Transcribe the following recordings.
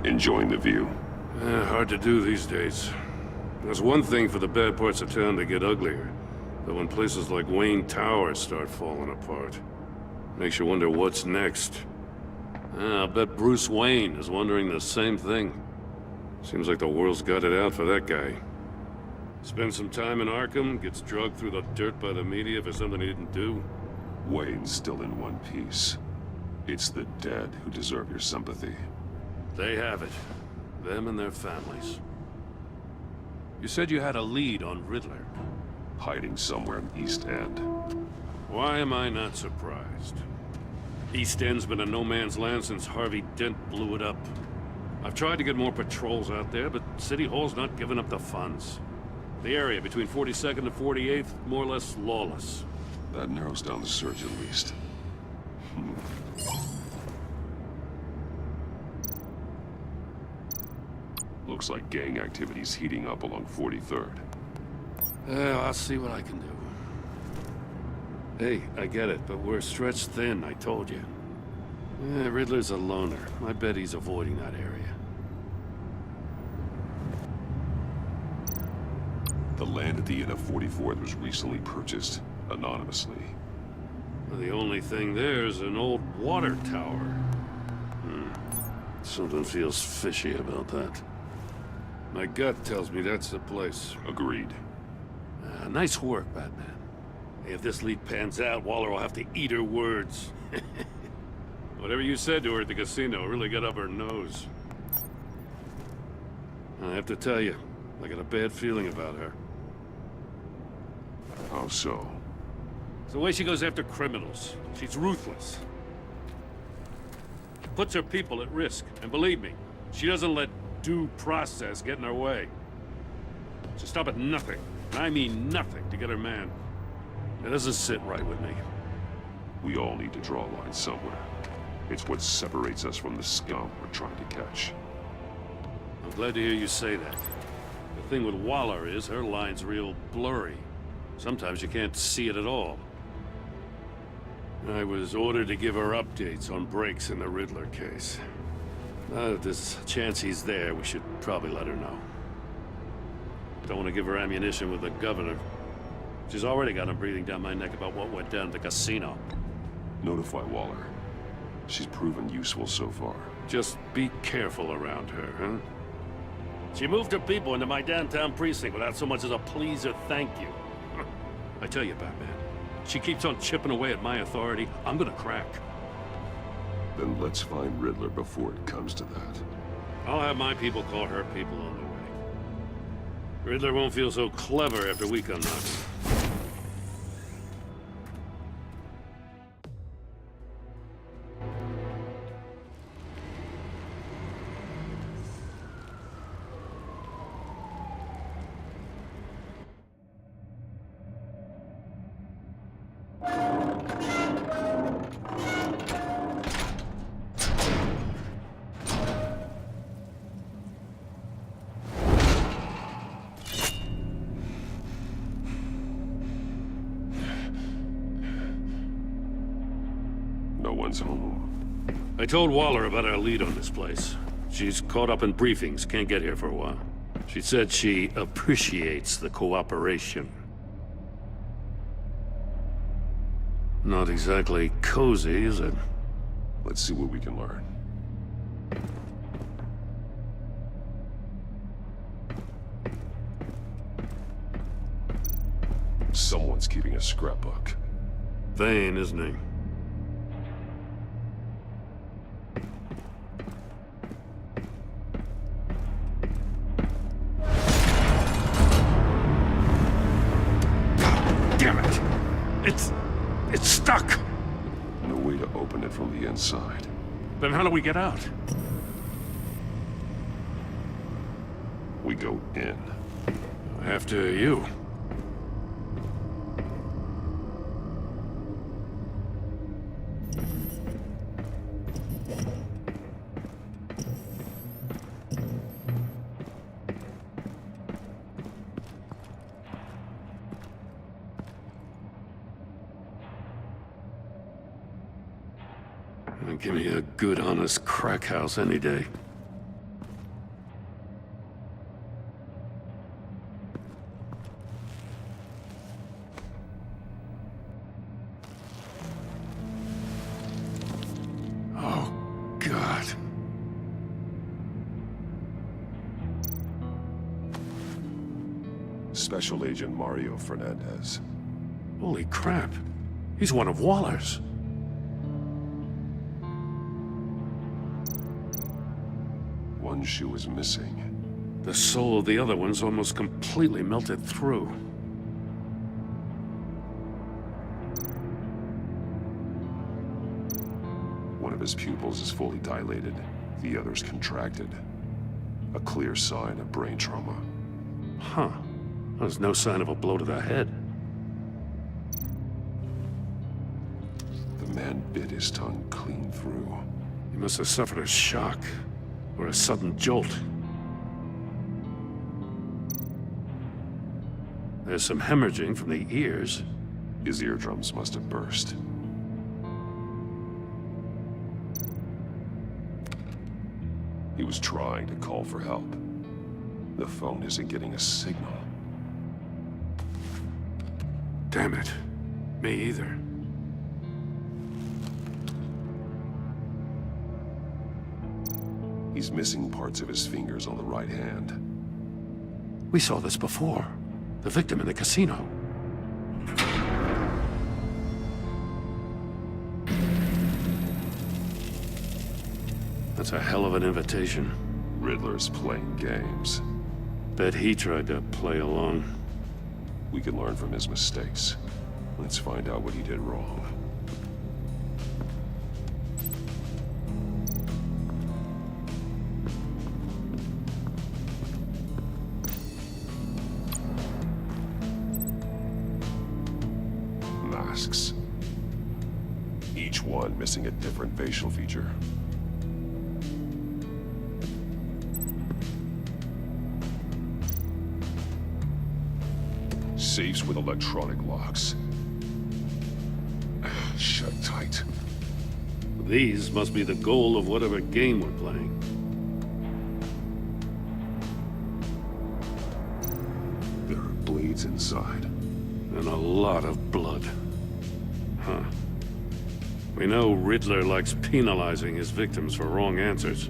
Enjoying the view? Hard to do these days. There's one thing for the bad parts of town to get uglier, but when places like Wayne Tower start falling apart, makes you wonder what's next. I'll bet Bruce Wayne is wondering the same thing. Seems like the world's got it out for that guy. Spends some time in Arkham, gets drugged through the dirt by the media for something he didn't do. Wayne's still in one piece. It's the dead who deserve your sympathy. They have it. Them and their families. You said you had a lead on Riddler. Hiding somewhere in East End. Why am I not surprised? East End's been a no-man's land since Harvey Dent blew it up. I've tried to get more patrols out there, but City Hall's not giving up the funds. The area between 42nd and 48th, more or less lawless. That narrows down the search at least. Looks like gang activity's heating up along 43rd. I'll see what I can do. Hey, I get it, but we're stretched thin, I told you. Riddler's a loner. I bet he's avoiding that area. The land at the end of 44th was recently purchased, anonymously. Well, the only thing there is an old water tower. Something feels fishy about that. My gut tells me that's the place. Agreed. Nice work, Batman. Hey, if this lead pans out, Waller will have to eat her words. Whatever you said to her at the casino really got up her nose. I have to tell you, I got a bad feeling about her. How so? It's the way she goes after criminals. She's ruthless. Puts her people at risk, and believe me, she doesn't let due process get in her way. She'll stop at nothing, and I mean nothing, to get her man. It doesn't sit right with me. We all need to draw a line somewhere. It's what separates us from the scum we're trying to catch. I'm glad to hear you say that. The thing with Waller is her line's real blurry. Sometimes you can't see it at all. I was ordered to give her updates on breaks in the Riddler case. If there's a chance he's there, we should probably let her know. Don't want to give her ammunition with the governor. She's already got him breathing down my neck about what went down at the casino. Notify Waller. She's proven useful so far. Just be careful around her, huh? She moved her people into my downtown precinct without so much as a please or thank you. I tell you, Batman, she keeps on chipping away at my authority, I'm gonna crack. Then let's find Riddler before it comes to that. I'll have my people call her people on the way. Riddler won't feel so clever after we come knocking. No one's home. I told Waller about our lead on this place. She's caught up in briefings, can't get here for a while. She said she appreciates the cooperation. Not exactly cozy, is it? Let's see what we can learn. Someone's keeping a scrapbook. Vain, isn't he? Damn it! It's stuck! No way to open it from the inside. Then how do we get out? We go in. After you. Give me a good, honest crack house any day. Special Agent Mario Fernandez. Holy crap. He's one of Waller's. One shoe is missing. The soul of the other one's almost completely melted through. One of his pupils is fully dilated. The other's contracted. A clear sign of brain trauma. Huh. There's no sign of a blow to the head. The man bit his tongue clean through. He must have suffered a shock, or a sudden jolt. There's some hemorrhaging from the ears. His eardrums must have burst. He was trying to call for help. The phone isn't getting a signal. Damn it. Me either. He's missing parts of his fingers on the right hand. We saw this before. The victim in the casino. That's a hell of an invitation. Riddler's playing games. Bet he tried to play along. We can learn from his mistakes. Let's find out what he did wrong. Masks. Each one missing a different facial feature. Safes with electronic locks. Shut tight. These must be the goal of whatever game we're playing. There are blades inside. And a lot of blood. Huh. We know Riddler likes penalizing his victims for wrong answers.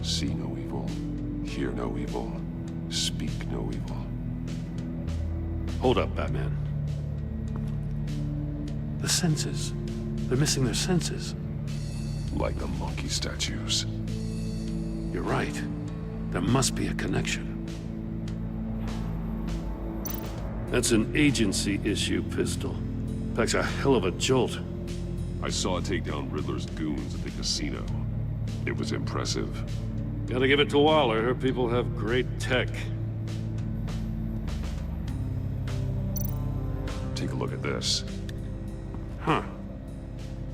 See no evil, hear no evil, speak no evil. Hold up, Batman. The senses. They're missing their senses. Like the monkey statues. You're right. There must be a connection. That's an agency issue, Pistol. Packs a hell of a jolt. I saw it take down Riddler's goons at the casino. It was impressive. Gotta give it to Waller. Her people have great tech. Take a look at this. Huh.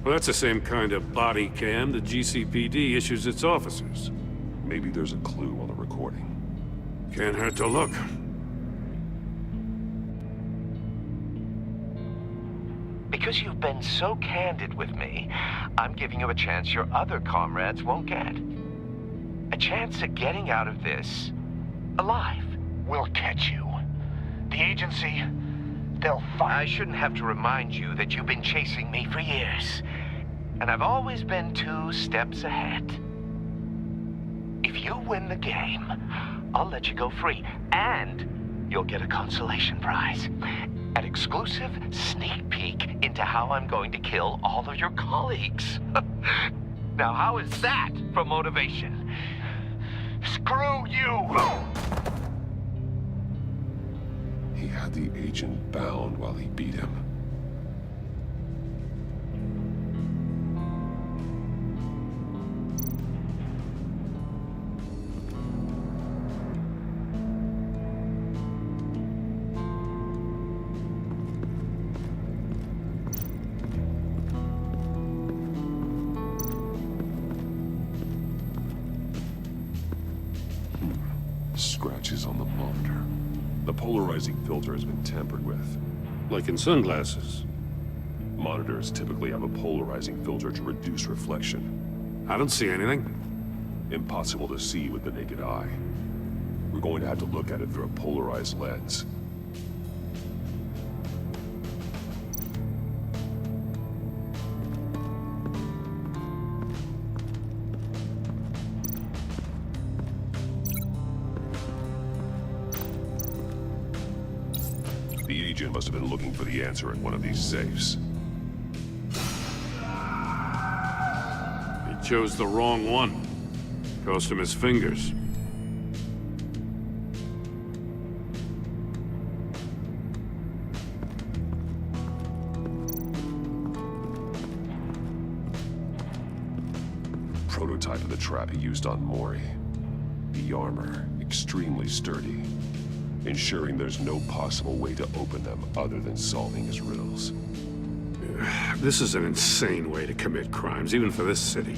Well, that's the same kind of body cam the GCPD issues its officers. Maybe there's a clue on the recording. Can't hurt to look. Because you've been so candid with me, I'm giving you a chance your other comrades won't get. A chance at getting out of this alive. We'll catch you. The agency, they'll find... I shouldn't have to remind you that you've been chasing me for years. And I've always been 2 steps ahead. If you win the game, I'll let you go free. And you'll get a consolation prize. An exclusive sneak peek into how I'm going to kill all of your colleagues. Now, how is that for motivation? Screw you! He had the agent bound while he beat him. Scratches on the monitor. The polarizing filter has been tampered with. Like in sunglasses. Monitors typically have a polarizing filter to reduce reflection. I don't see anything. Impossible to see with the naked eye. We're going to have to look at it through a polarized lens. The agent must have been looking for the answer in one of these safes. He chose the wrong one. Cost him his fingers. Prototype of the trap he used on Mori. The armor, extremely sturdy, ensuring there's no possible way to open them other than solving his riddles. This is an insane way to commit crimes, even for this city.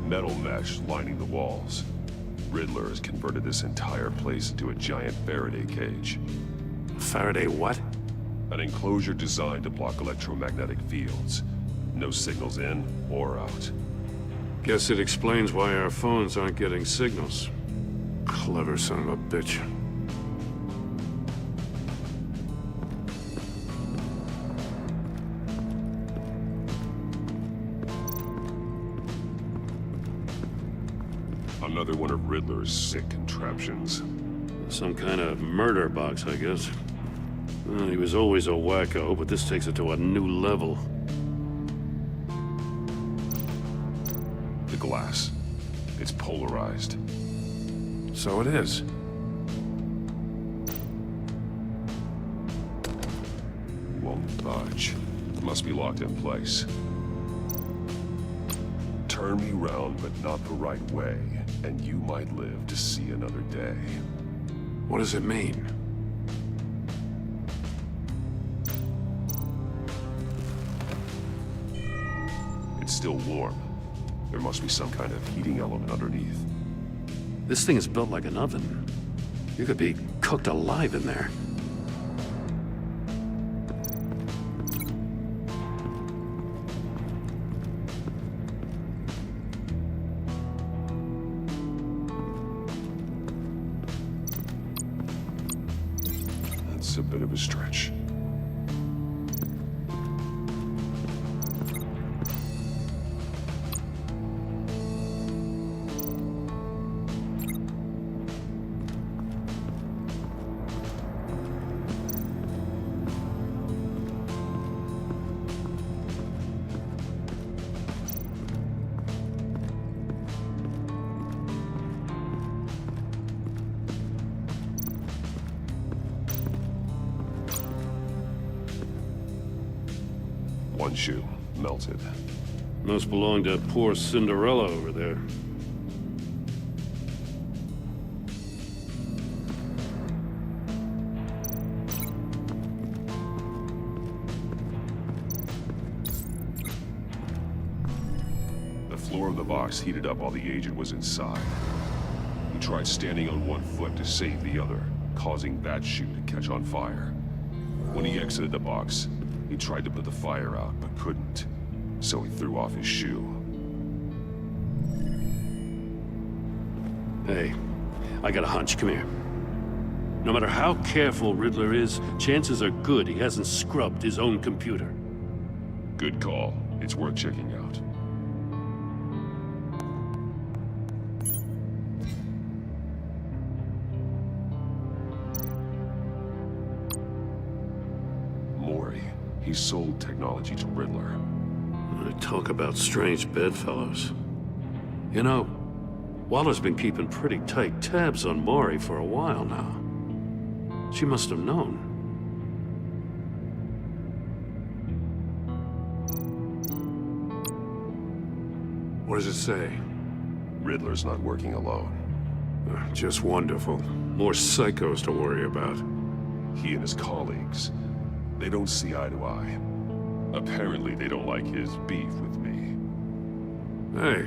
Metal mesh lining the walls. Riddler has converted this entire place into a giant Faraday cage. Faraday what? An enclosure designed to block electromagnetic fields. No signals in or out. Guess it explains why our phones aren't getting signals. Clever son of a bitch. Another one of Riddler's sick contraptions. Some kind of murder box, I guess. Well, he was always a wacko, but this takes it to a new level. The glass. It's polarized. So it is. Won't budge. Must be locked in place. Turn me round, but not the right way, and you might live to see another day. What does it mean? It's still warm. There must be some kind of heating element underneath. This thing is built like an oven. You could be cooked alive in there. That's a bit of a stretch. One shoe, melted. Must belong to poor Cinderella over there. The floor of the box heated up while the agent was inside. He tried standing on one foot to save the other, causing that shoe to catch on fire. When he exited the box, he tried to put the fire out, but couldn't. So he threw off his shoe. Hey, I got a hunch. Come here. No matter how careful Riddler is, chances are good he hasn't scrubbed his own computer. Good call. It's worth checking out. Mori. He sold technology to Riddler. Talk about strange bedfellows. You know, Waller's been keeping pretty tight tabs on Mori for a while now. She must have known. What does it say? Riddler's not working alone. Just wonderful. More psychos to worry about. He and his colleagues, they don't see eye to eye. Apparently, they don't like his beef with me. Hey,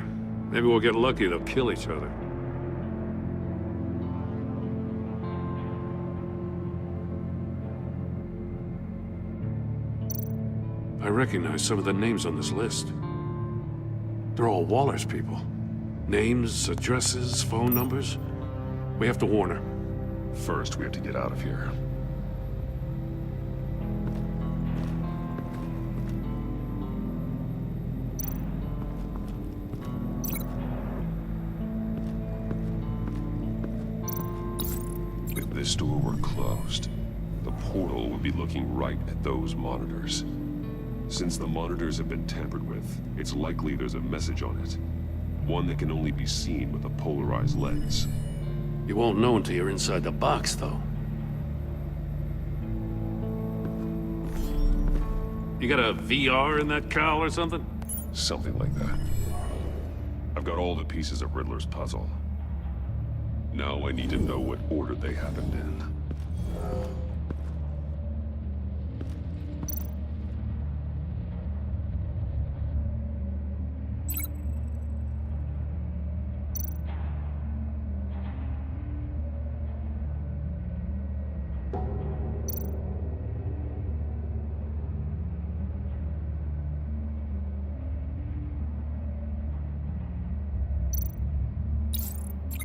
maybe we'll get lucky. They'll kill each other. I recognize some of the names on this list. They're all Waller's people. Names, addresses, phone numbers. We have to warn her. First, we have to get out of here. If this door were closed, the portal would be looking right at those monitors. Since the monitors have been tampered with, it's likely there's a message on it. One that can only be seen with a polarized lens. You won't know until you're inside the box, though. You got a VR in that cowl or something? Something like that. I've got all the pieces of Riddler's puzzle. Now I need to know what order they happened in.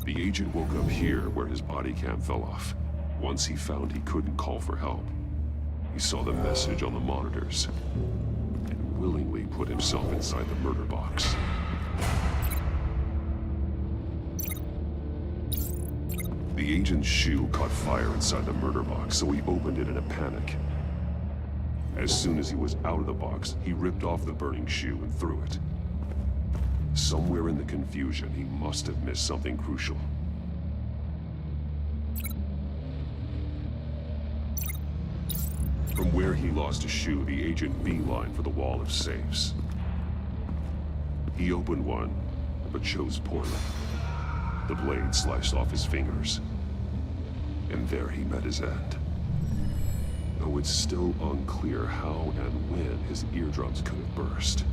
The agent woke up here where his body cam fell off. Once he found he couldn't call for help, he saw the message on the monitors and willingly put himself inside the murder box. The agent's shoe caught fire inside the murder box, so he opened it in a panic. As soon as he was out of the box, he ripped off the burning shoe and threw it. Somewhere in the confusion, he must have missed something crucial. From where he lost a shoe, the agent beelined for the wall of safes. He opened one, but chose poorly. The blade sliced off his fingers. And there he met his end. Though it's still unclear how and when his eardrums could have burst.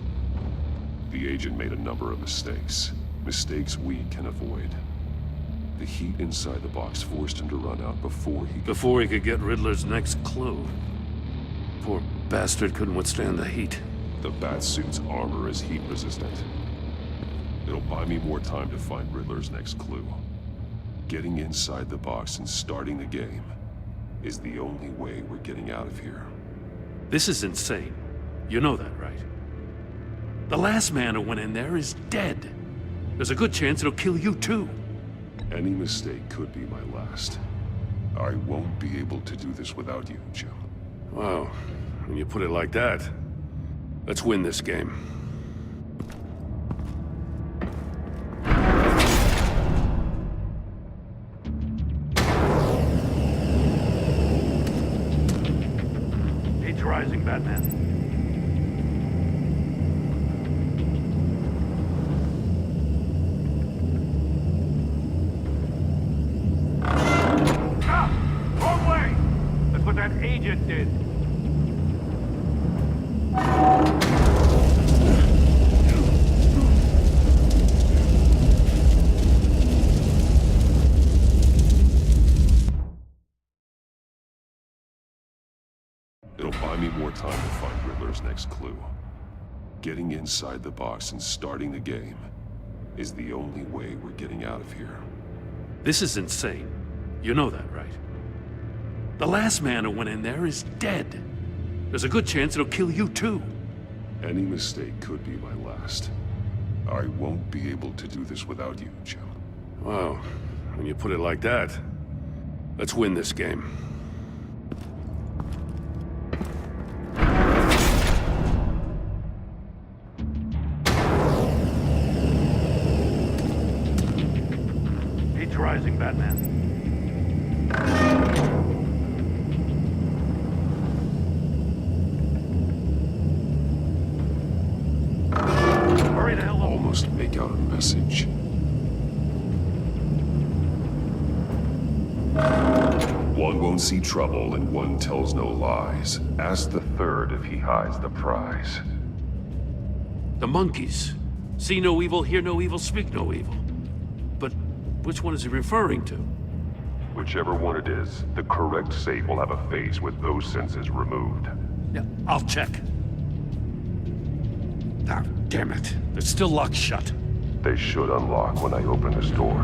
The agent made a number of mistakes. Mistakes we can avoid. The heat inside the box forced him to run out before he could get Riddler's next clue. Poor bastard couldn't withstand the heat. The Batsuit's armor is heat resistant. It'll buy me more time to find Riddler's next clue. Getting inside the box and starting the game is the only way we're getting out of here. This is insane. You know that, right? The last man who went in there is dead. There's a good chance it'll kill you too. Any mistake could be my last. I won't be able to do this without you, Jim. Wow, when you put it like that, let's win this game. Heat's rising, Batman. Agent did. It'll buy me more time to find Riddler's next clue. Getting inside the box and starting the game is the only way we're getting out of here. This is insane. You know that, right? The last man who went in there is dead. There's a good chance it'll kill you too. Any mistake could be my last. I won't be able to do this without you, Jim. Wow, when you put it like that, let's win this game. Heat's rising, Batman. Almost make out a message. One won't see trouble and one tells no lies. Ask the third if he hides the prize. The monkeys. See no evil, hear no evil, speak no evil. But which one is he referring to? Whichever one it is, the correct safe will have a face with those senses removed. Yeah, I'll check. Ah, damn it. They're still locked shut. They should unlock when I open this door.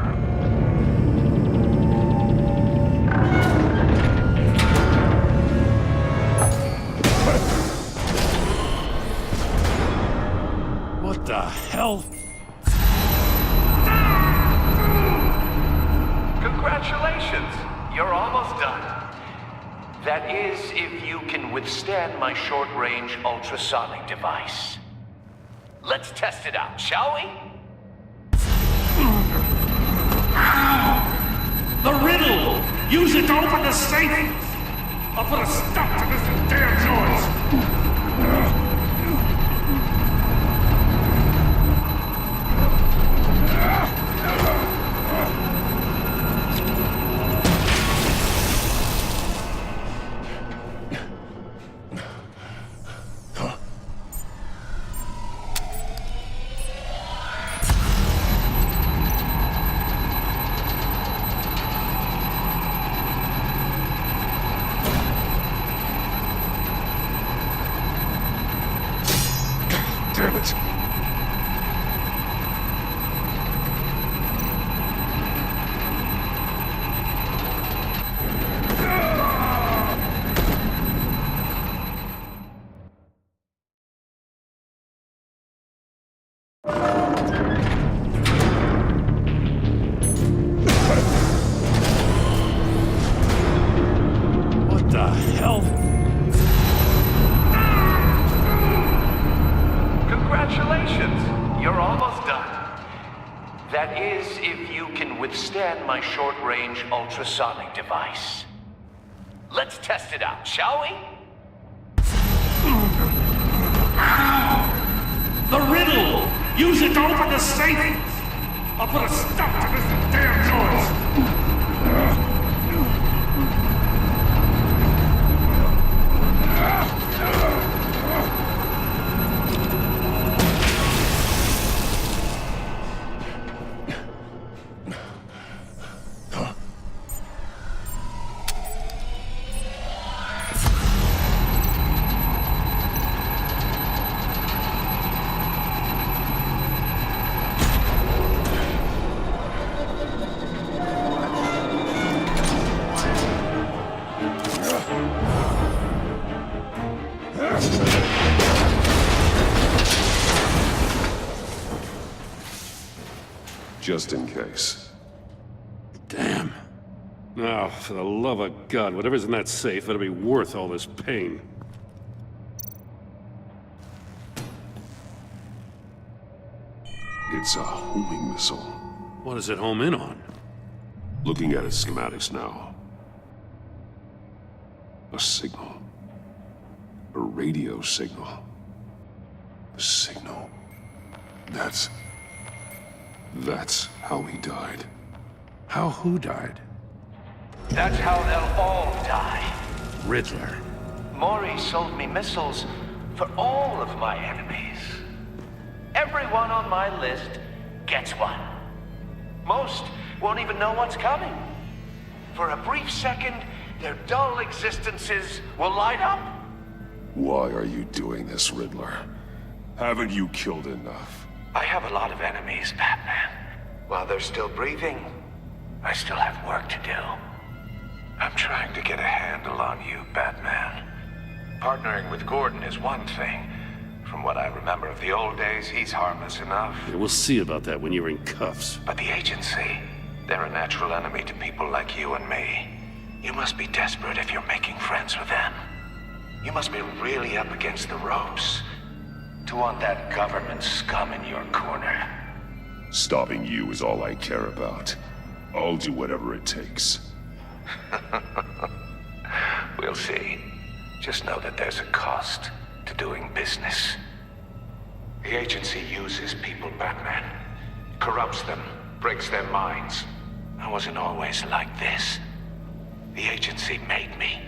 What the hell? Congratulations! You're almost done. That is, if you can withstand my short-range ultrasonic device. Let's test it out, shall we? The riddle! Use it to open the safe! I'll put a stop to this damn noise! Damn it! What the hell? Congratulations! You're almost done. That is, if you can withstand my short-range ultrasonic device. Let's test it out, shall we? The riddle! Use it to open the safe! I'll put a stop to this damn noise! Just in case. Damn. Now, for the love of God, whatever's in that safe, it'll be worth all this pain. It's a homing missile. What does it home in on? Looking at its schematics now. A signal. A radio signal. A signal. That's how he died. How who died? That's how they'll all die. Riddler. Maury sold me missiles for all of my enemies. Everyone on my list gets one. Most won't even know what's coming. For a brief second, their dull existences will light up. Why are you doing this, Riddler? Haven't you killed enough? I have a lot of enemies, Batman. While they're still breathing, I still have work to do. I'm trying to get a handle on you, Batman. Partnering with Gordon is one thing. From what I remember of the old days, he's harmless enough. Yeah, we'll see about that when you're in cuffs. But the agency, they're a natural enemy to people like you and me. You must be desperate if you're making friends with them. You must be really up against the ropes to want that government scum in your corner. Stopping you is all I care about. I'll do whatever it takes. We'll see. Just know that there's a cost to doing business. The agency uses people, Batman. Corrupts them, breaks their minds. I wasn't always like this. The agency made me.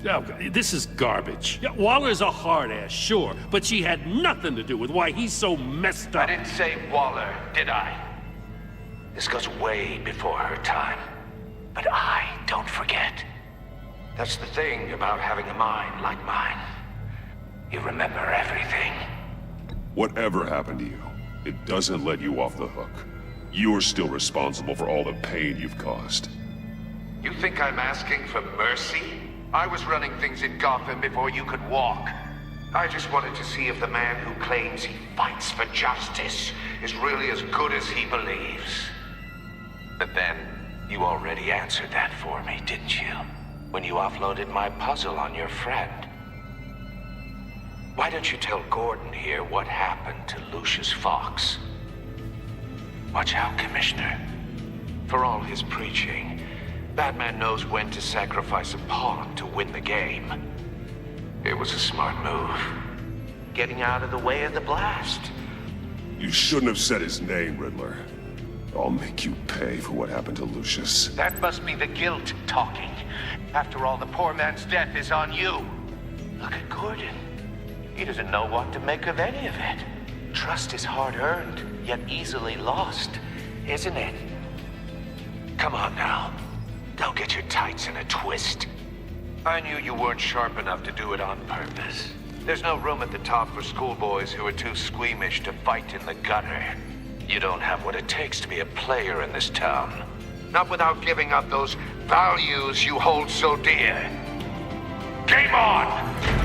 Oh, this is garbage. Yeah, Waller's a hard-ass, sure, but she had nothing to do with why he's so messed I up. didn't say Waller, did I? This goes way before her time. But I don't forget. That's the thing about having a mind like mine. You remember everything. Whatever happened to you, it doesn't let you off the hook. You're still responsible for all the pain you've caused. You think I'm asking for mercy? I was running things in Gotham before you could walk. I just wanted to see if the man who claims he fights for justice is really as good as he believes. But then, you already answered that for me, didn't you? When you offloaded my puzzle on your friend. Why don't you tell Gordon here what happened to Lucius Fox? Watch out, Commissioner. For all his preaching, Batman knows when to sacrifice a pawn to win the game. It was a smart move. Getting out of the way of the blast. You shouldn't have said his name, Riddler. I'll make you pay for what happened to Lucius. That must be the guilt talking. After all, the poor man's death is on you. Look at Gordon. He doesn't know what to make of any of it. Trust is hard-earned, yet easily lost, isn't it? Come on now. Don't get your tights in a twist. I knew you weren't sharp enough to do it on purpose. There's no room at the top for schoolboys who are too squeamish to fight in the gutter. You don't have what it takes to be a player in this town. Not without giving up those values you hold so dear. Game on!